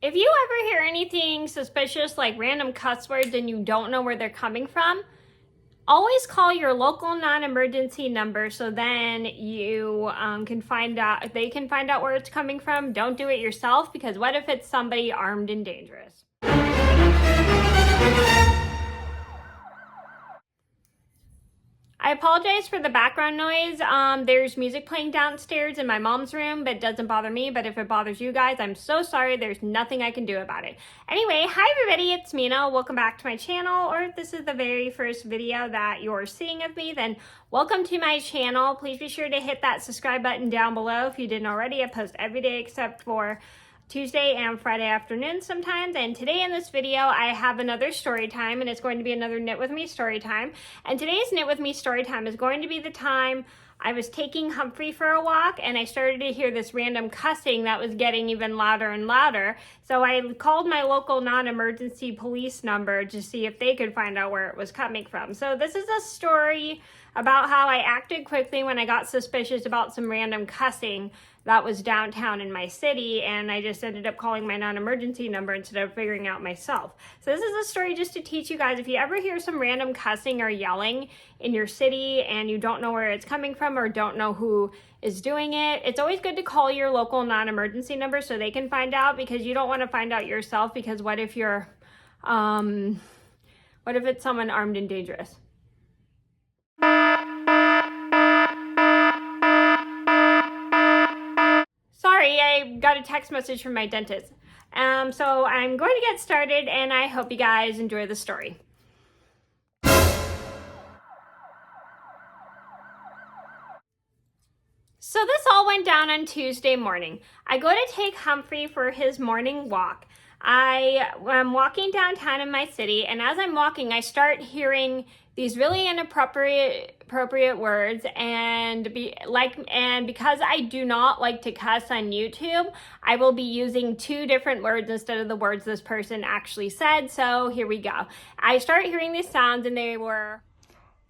If you ever hear anything suspicious like random cuss words and you don't know where they're coming from, always call your local non-emergency number so then you can find out, they can find out where it's coming from. Don't do it yourself, because what if it's somebody armed and dangerous? I apologize for the background noise. There's music playing downstairs in my mom's room, but it doesn't bother me. But if it bothers you guys, I'm so sorry. There's nothing I can do about it. Anyway, hi everybody, it's Mena. Welcome back to my channel, or if this is the very first video that you're seeing of me, then welcome to my channel. Please be sure to hit that subscribe button down below if you didn't already. I post every day except for Tuesday and Friday afternoon sometimes. And today in this video, I have another story time, and it's going to be another Knit With Me story time. And today's Knit With Me story time is going to be the time I was taking Humphrey for a walk and I started to hear this random cussing that was getting even louder and louder. So I called my local non-emergency police number to see if they could find out where it was coming from. So this is a story about how I acted quickly when I got suspicious about some random cussing that was downtown in my city, and I just ended up calling my non-emergency number instead of figuring out myself. So this is a story just to teach you guys, if you ever hear some random cussing or yelling in your city and you don't know where it's coming from or don't know who is doing it, it's always good to call your local non-emergency number so they can find out, because you don't want to find out yourself, because what if you're, what if it's someone armed and dangerous? Sorry, I got a text message from my dentist. So I'm going to get started, and I hope you guys enjoy the story. So this all went down on Tuesday morning. I go to take Humphrey for his morning walk. I'm walking downtown in my city, and as I'm walking, I start hearing these really inappropriate words, and because I do not like to cuss on YouTube, I will be using two different words instead of the words this person actually said. So here we go. I start hearing these sounds, and they were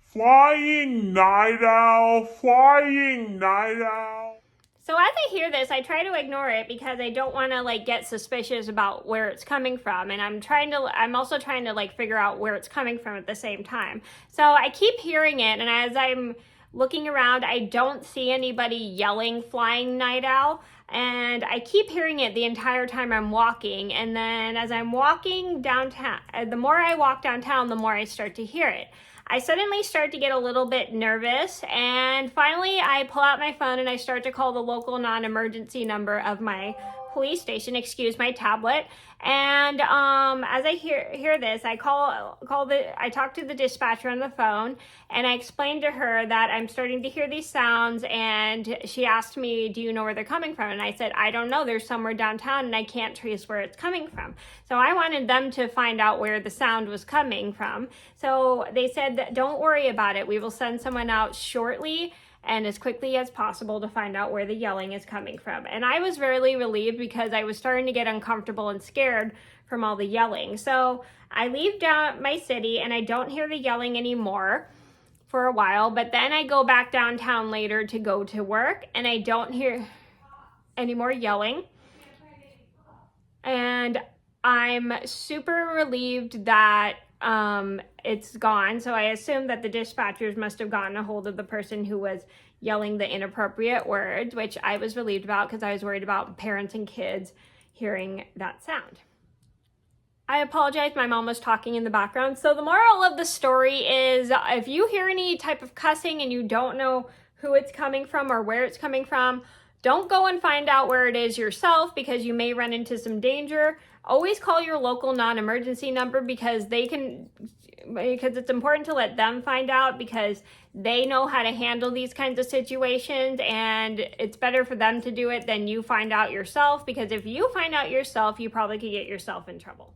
flying night owl, flying night owl. So as I hear this, I try to ignore it because I don't want to get suspicious about where it's coming from. And I'm also trying to figure out where it's coming from at the same time. So I keep hearing it, and as I'm looking around, I don't see anybody yelling flying night owl. And I keep hearing it the entire time I'm walking. And then as I'm walking downtown, the more I walk downtown, the more I start to hear it. I suddenly start to get a little bit nervous, and finally I pull out my phone and I start to call the local non-emergency number of my police station, my tablet. And as I hear this, I talk to the dispatcher on the phone, and I explained to her that I'm starting to hear these sounds, and she asked me, do you know where they're coming from? And I said, I don't know, there's somewhere downtown and I can't trace where it's coming from. So I wanted them to find out where the sound was coming from. So they said, don't worry about it, we will send someone out shortly and as quickly as possible to find out where the yelling is coming from. And I was really relieved, because I was starting to get uncomfortable and scared from all the yelling. So I leave down my city and I don't hear the yelling anymore for a while, but then I go back downtown later to go to work and I don't hear any more yelling. And I'm super relieved that it's gone. So I assume that the dispatchers must have gotten a hold of the person who was yelling the inappropriate words, which I was relieved about because I was worried about parents and kids hearing that sound. I apologize, my mom was talking in the background. So the moral of the story is, if you hear any type of cussing and you don't know who it's coming from or where it's coming from, don't go and find out where it is yourself, because you may run into some danger. Always call your local non-emergency number, because it's important to let them find out, because they know how to handle these kinds of situations, and it's better for them to do it than you find out yourself, because if you find out yourself, you probably could get yourself in trouble.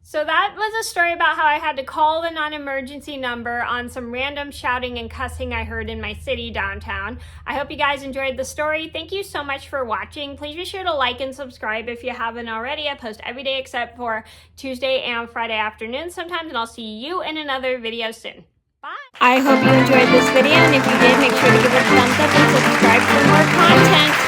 So that was a story about how I had to call the non-emergency number on some random shouting and cussing I heard in my city downtown. I hope you guys enjoyed the story. Thank you so much for watching. Please be sure to like and subscribe if you haven't already. I post every day except for Tuesday and Friday afternoons sometimes, and I'll see you in another video soon. Bye! I hope you enjoyed this video, and if you did, make sure to give it a thumbs up and subscribe for more content.